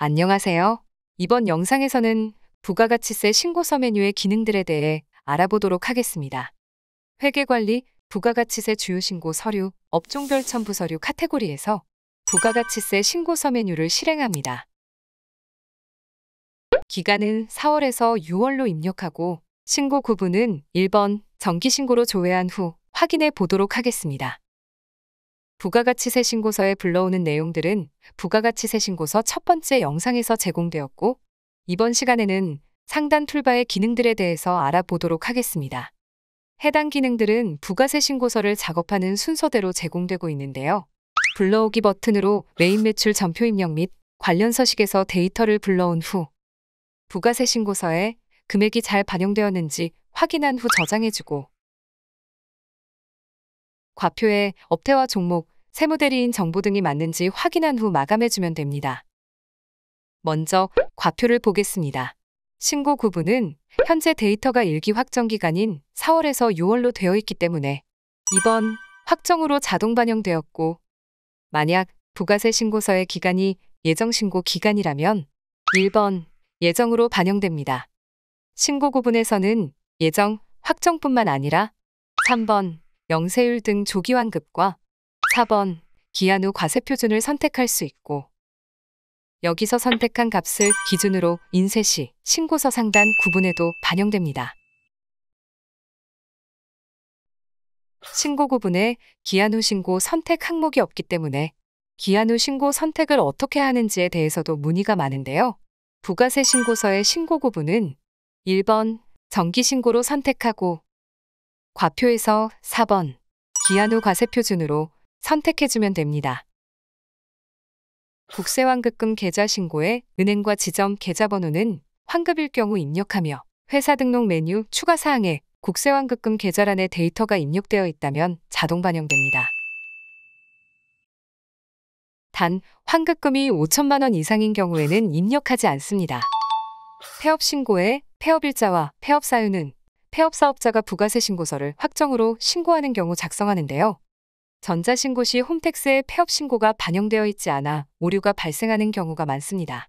안녕하세요. 이번 영상에서는 부가가치세 신고서 메뉴의 기능들에 대해 알아보도록 하겠습니다. 회계관리, 부가가치세 주요 신고 서류, 업종별 첨부 서류 카테고리에서 부가가치세 신고서 메뉴를 실행합니다. 기간은 4월에서 6월로 입력하고 신고 구분은 1번 정기신고로 조회한 후 확인해 보도록 하겠습니다. 부가가치세 신고서에 불러오는 내용들은 부가가치세 신고서 첫 번째 영상에서 제공되었고 이번 시간에는 상단 툴바의 기능들에 대해서 알아보도록 하겠습니다. 해당 기능들은 부가세 신고서를 작업하는 순서대로 제공되고 있는데요. 불러오기 버튼으로 메인 매출 전표 입력 및 관련 서식에서 데이터를 불러온 후 부가세 신고서에 금액이 잘 반영되었는지 확인한 후 저장해주고 과표에 업태와 종목, 세무대리인 정보 등이 맞는지 확인한 후 마감해주면 됩니다. 먼저 과표를 보겠습니다. 신고 구분은 현재 데이터가 일기 확정 기간인 4월에서 6월로 되어 있기 때문에 2번 확정으로 자동 반영되었고 만약 부가세 신고서의 기간이 예정신고 기간이라면 1번 예정으로 반영됩니다. 신고 구분에서는 예정, 확정뿐만 아니라 3번 영세율 등 조기환급과 4번 기한 후 과세표준을 선택할 수 있고 여기서 선택한 값을 기준으로 인쇄 시 신고서 상단 구분에도 반영됩니다. 신고 구분에 기한 후 신고 선택 항목이 없기 때문에 기한 후 신고 선택을 어떻게 하는지에 대해서도 문의가 많은데요. 부가세 신고서의 신고 구분은 1번 정기신고로 선택하고 과표에서 4번 기한 후 과세표준으로 선택해주면 됩니다. 국세환급금 계좌 신고에 은행과 지점 계좌번호는 환급일 경우 입력하며 회사 등록 메뉴 추가 사항에 국세환급금 계좌란에 데이터가 입력되어 있다면 자동 반영됩니다. 단, 환급금이 5천만 원 이상인 경우에는 입력하지 않습니다. 폐업 신고에 폐업일자와 폐업 사유는 폐업사업자가 부가세 신고서를 확정으로 신고하는 경우 작성하는데요. 전자신고 시 홈택스에 폐업신고가 반영되어 있지 않아 오류가 발생하는 경우가 많습니다.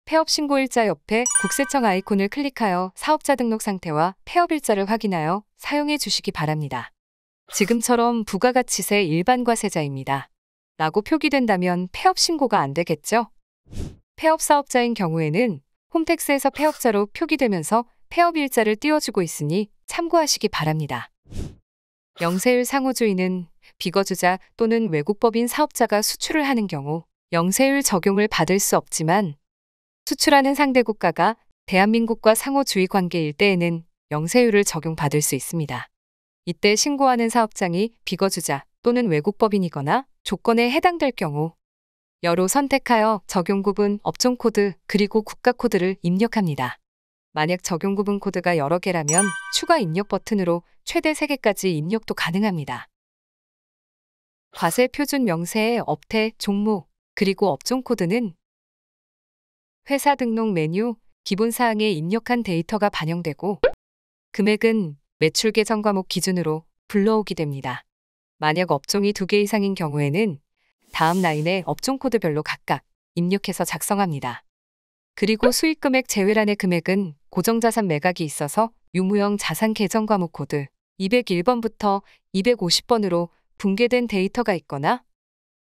폐업신고일자 옆에 국세청 아이콘을 클릭하여 사업자 등록 상태와 폐업일자를 확인하여 사용해 주시기 바랍니다. 지금처럼 부가가치세 일반과세자입니다. 라고 표기된다면 폐업신고가 안 되겠죠? 폐업사업자인 경우에는 홈택스에서 폐업자로 표기되면서 폐업일자를 띄워주고 있으니 참고하시기 바랍니다. 영세율 상호주의는 비거주자 또는 외국법인 사업자가 수출을 하는 경우 영세율 적용을 받을 수 없지만 수출하는 상대 국가가 대한민국과 상호주의 관계일 때에는 영세율을 적용받을 수 있습니다. 이때 신고하는 사업장이 비거주자 또는 외국법인이거나 조건에 해당될 경우 여로 선택하여 적용구분, 업종코드, 그리고 국가코드를 입력합니다. 만약 적용구분 코드가 여러 개라면 추가 입력 버튼으로 최대 3개까지 입력도 가능합니다. 과세 표준 명세의 업태, 종목, 그리고 업종 코드는 회사 등록 메뉴, 기본사항에 입력한 데이터가 반영되고 금액은 매출 계정 과목 기준으로 불러오게 됩니다. 만약 업종이 2개 이상인 경우에는 다음 라인에 업종 코드별로 각각 입력해서 작성합니다. 그리고 수익금액 제외란의 금액은 고정자산 매각이 있어서 유무형 자산 계정 과목 코드 201번부터 250번으로 붕괴된 데이터가 있거나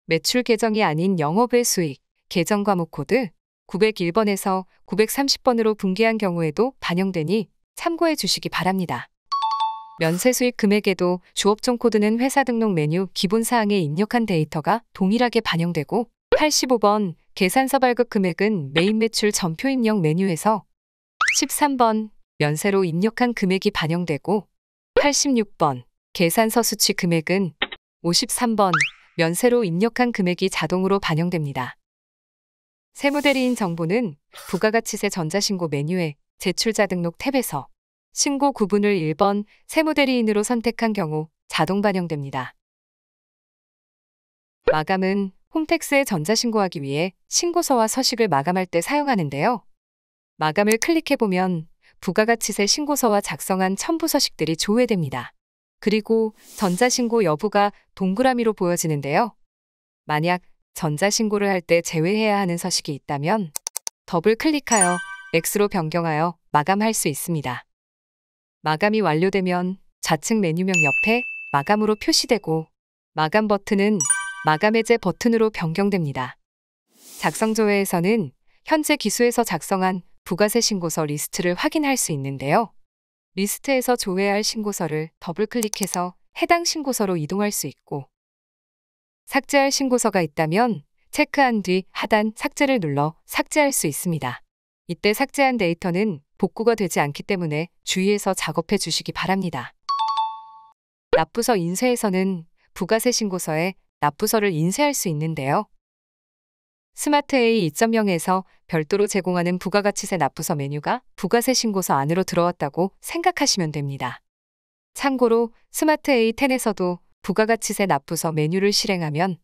매출 계정이 아닌 영업외 수익 계정 과목 코드 901번에서 930번으로 붕괴한 경우에도 반영되니 참고해 주시기 바랍니다. 면세수익 금액에도 주업종 코드는 회사 등록 메뉴 기본사항에 입력한 데이터가 동일하게 반영되고 85번 계산서 발급 금액은 메인 매출 전표 입력 메뉴에서 13번 면세로 입력한 금액이 반영되고 86번 계산서 수취 금액은 53번 면세로 입력한 금액이 자동으로 반영됩니다. 세무대리인 정보는 부가가치세 전자신고 메뉴의 제출자 등록 탭에서 신고 구분을 1번 세무대리인으로 선택한 경우 자동 반영됩니다. 마감은 홈택스에 전자신고하기 위해 신고서와 서식을 마감할 때 사용하는데요. 마감을 클릭해보면 부가가치세 신고서와 작성한 첨부 서식들이 조회됩니다. 그리고 전자신고 여부가 동그라미로 보여지는데요. 만약 전자신고를 할 때 제외해야 하는 서식이 있다면 더블 클릭하여 X로 변경하여 마감할 수 있습니다. 마감이 완료되면 좌측 메뉴명 옆에 마감으로 표시되고 마감 버튼은 마감 해제 버튼으로 변경됩니다. 작성 조회에서는 현재 기수에서 작성한 부가세 신고서 리스트를 확인할 수 있는데요. 리스트에서 조회할 신고서를 더블 클릭해서 해당 신고서로 이동할 수 있고 삭제할 신고서가 있다면 체크한 뒤 하단 삭제를 눌러 삭제할 수 있습니다. 이때 삭제한 데이터는 복구가 되지 않기 때문에 주의해서 작업해 주시기 바랍니다. 납부서 인쇄에서는 부가세 신고서에 납부서를 인쇄할 수 있는데요. 스마트 A 2.0에서 별도로 제공하는 부가가치세 납부서 메뉴가 부가세 신고서 안으로 들어왔다고 생각하시면 됩니다. 참고로 스마트 A 10에서도 부가가치세 납부서 메뉴를 실행하면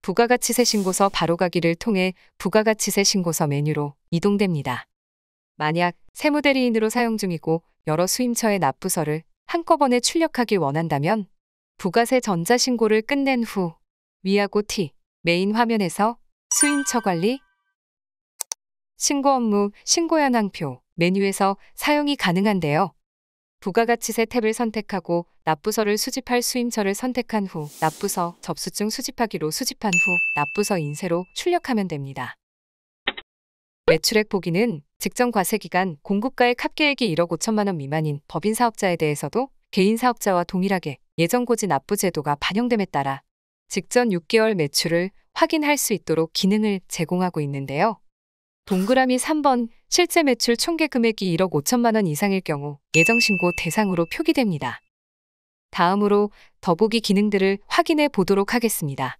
부가가치세 신고서 바로가기를 통해 부가가치세 신고서 메뉴로 이동됩니다. 만약 세무대리인으로 사용 중이고 여러 수임처의 납부서를 한꺼번에 출력하길 원한다면 부가세 전자신고를 끝낸 후 위하고 T 메인 화면에서 수임처 관리, 신고 업무, 신고 현황표 메뉴에서 사용이 가능한데요. 부가가치세 탭을 선택하고 납부서를 수집할 수임처를 선택한 후 납부서 접수증 수집하기로 수집한 후 납부서 인쇄로 출력하면 됩니다. 매출액 보기는 직전 과세기간 공급가액 합계액이 1억 5천만 원 미만인 법인 사업자에 대해서도 개인 사업자와 동일하게 예정고지 납부 제도가 반영됨에 따라 직전 6개월 매출을 확인할 수 있도록 기능을 제공하고 있는데요. 동그라미 3번 실제 매출 총계 금액이 1억 5천만 원 이상일 경우 예정신고 대상으로 표기됩니다. 다음으로 더보기 기능들을 확인해 보도록 하겠습니다.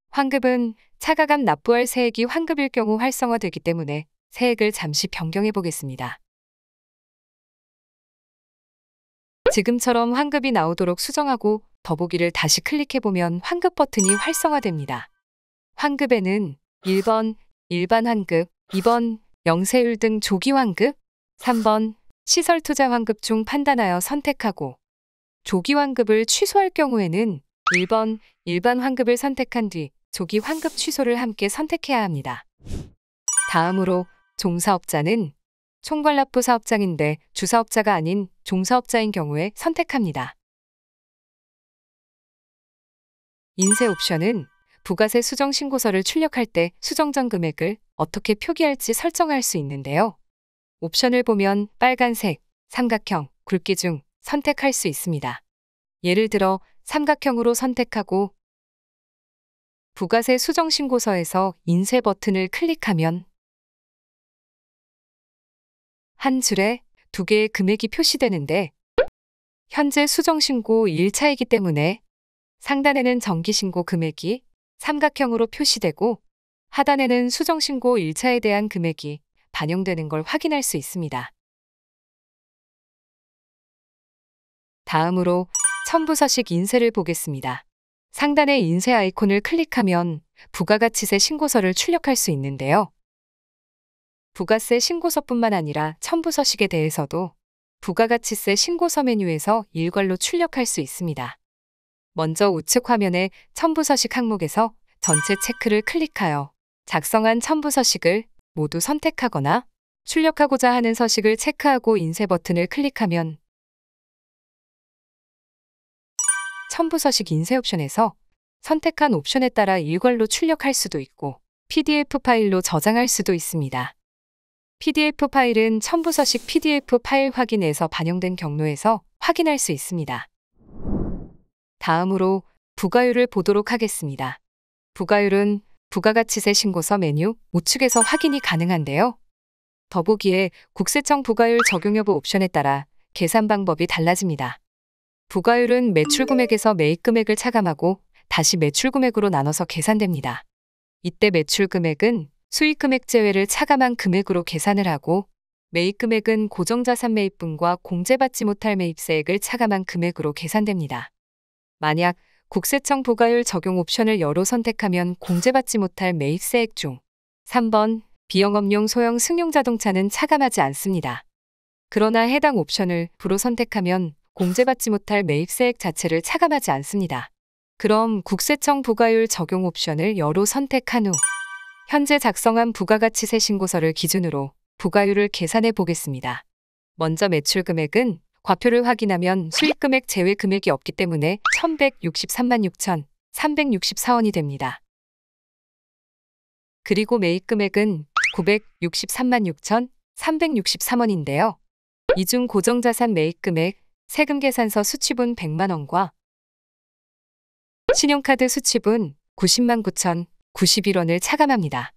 환급은 차가감 납부할 세액이 환급일 경우 활성화되기 때문에 세액을 잠시 변경해 보겠습니다. 지금처럼 환급이 나오도록 수정하고 더보기를 다시 클릭해보면 환급 버튼이 활성화됩니다. 환급에는 1번 일반 환급, 2번 영세율 등 조기 환급, 3번 시설 투자 환급 중 판단하여 선택하고 조기 환급을 취소할 경우에는 1번 일반 환급을 선택한 뒤 조기 환급 취소를 함께 선택해야 합니다. 다음으로 종사업자는 총괄납부 사업장인데 주사업자가 아닌 종사업자인 경우에 선택합니다. 인쇄 옵션은 부가세 수정 신고서를 출력할 때 수정 전 금액을 어떻게 표기할지 설정할 수 있는데요. 옵션을 보면 빨간색, 삼각형, 굵기 중 선택할 수 있습니다. 예를 들어 삼각형으로 선택하고 부가세 수정 신고서에서 인쇄 버튼을 클릭하면 한 줄에 2개의 금액이 표시되는데 현재 수정 신고 1차이기 때문에 상단에는 정기신고 금액이 삼각형으로 표시되고 하단에는 수정신고 1차에 대한 금액이 반영되는 걸 확인할 수 있습니다. 다음으로 첨부서식 인쇄를 보겠습니다. 상단의 인쇄 아이콘을 클릭하면 부가가치세 신고서를 출력할 수 있는데요. 부가세 신고서뿐만 아니라 첨부서식에 대해서도 부가가치세 신고서 메뉴에서 일괄로 출력할 수 있습니다. 먼저 우측 화면의 첨부서식 항목에서 전체 체크를 클릭하여 작성한 첨부서식을 모두 선택하거나 출력하고자 하는 서식을 체크하고 인쇄 버튼을 클릭하면 첨부서식 인쇄 옵션에서 선택한 옵션에 따라 일괄로 출력할 수도 있고 PDF 파일로 저장할 수도 있습니다. PDF 파일은 첨부서식 PDF 파일 확인에서 반영된 경로에서 확인할 수 있습니다. 다음으로 부가율을 보도록 하겠습니다. 부가율은 부가가치세 신고서 메뉴 우측에서 확인이 가능한데요. 더보기에 국세청 부가율 적용 여부 옵션에 따라 계산 방법이 달라집니다. 부가율은 매출 금액에서 매입 금액을 차감하고 다시 매출 금액으로 나눠서 계산됩니다. 이때 매출 금액은 수익 금액 제외를 차감한 금액으로 계산을 하고 매입 금액은 고정자산 매입분과 공제받지 못할 매입세액을 차감한 금액으로 계산됩니다. 만약 국세청 부가율 적용 옵션을 여로 선택하면 공제받지 못할 매입세액 중 3번 비영업용 소형 승용자동차는 차감하지 않습니다. 그러나 해당 옵션을 부로 선택하면 공제받지 못할 매입세액 자체를 차감하지 않습니다. 그럼 국세청 부가율 적용 옵션을 여로 선택한 후 현재 작성한 부가가치세 신고서를 기준으로 부가율을 계산해 보겠습니다. 먼저 매출 금액은 과표를 확인하면 수익금액 제외 금액이 없기 때문에 1163만 6,364원이 됩니다. 그리고 매입 금액은 963만 6,363원인데요. 이 중 고정자산 매입 금액, 세금 계산서 수취분 100만 원과 신용카드 수취분 90만 9,091원을 차감합니다.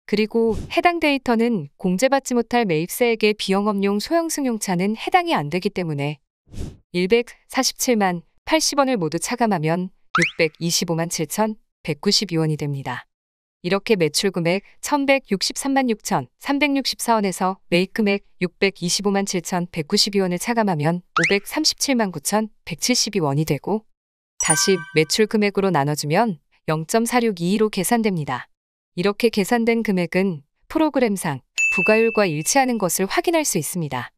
그리고 해당 데이터는 공제받지 못할 매입세액의 비영업용 소형 승용차는 해당이 안 되기 때문에 147만 80원을 모두 차감하면 625만 7,192원이 됩니다. 이렇게 매출 금액 1163만 6,364원에서 매입 금액 625만 7,192원을 차감하면 537만 9,172원이 되고 다시 매출 금액으로 나눠주면 0.4622로 계산됩니다. 이렇게 계산된 금액은 프로그램상 부가율과 일치하는 것을 확인할 수 있습니다.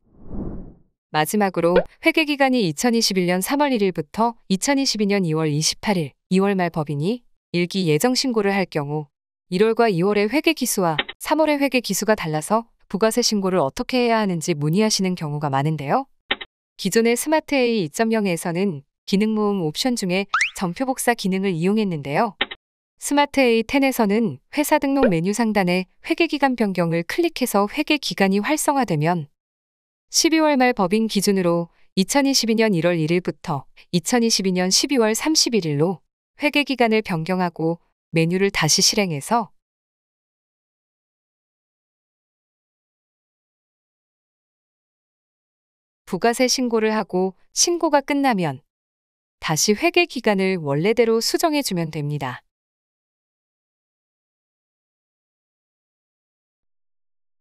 마지막으로 회계기간이 2021년 3월 1일부터 2022년 2월 28일, 2월 말 법인이 일기 예정신고를 할 경우 1월과 2월의 회계기수와 3월의 회계기수가 달라서 부가세 신고를 어떻게 해야 하는지 문의하시는 경우가 많은데요. 기존의 스마트 A 2.0에서는 기능 모음 옵션 중에 전표복사 기능을 이용했는데요. 스마트 A10에서는 회사 등록 메뉴 상단에 회계기간 변경을 클릭해서 회계기간이 활성화되면 12월 말 법인 기준으로 2022년 1월 1일부터 2022년 12월 31일로 회계기간을 변경하고 메뉴를 다시 실행해서 부가세 신고를 하고 신고가 끝나면 다시 회계기간을 원래대로 수정해주면 됩니다.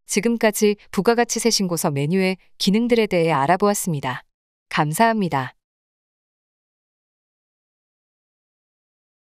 지금까지 부가가치세 신고서 메뉴의 기능들에 대해 알아보았습니다. 감사합니다.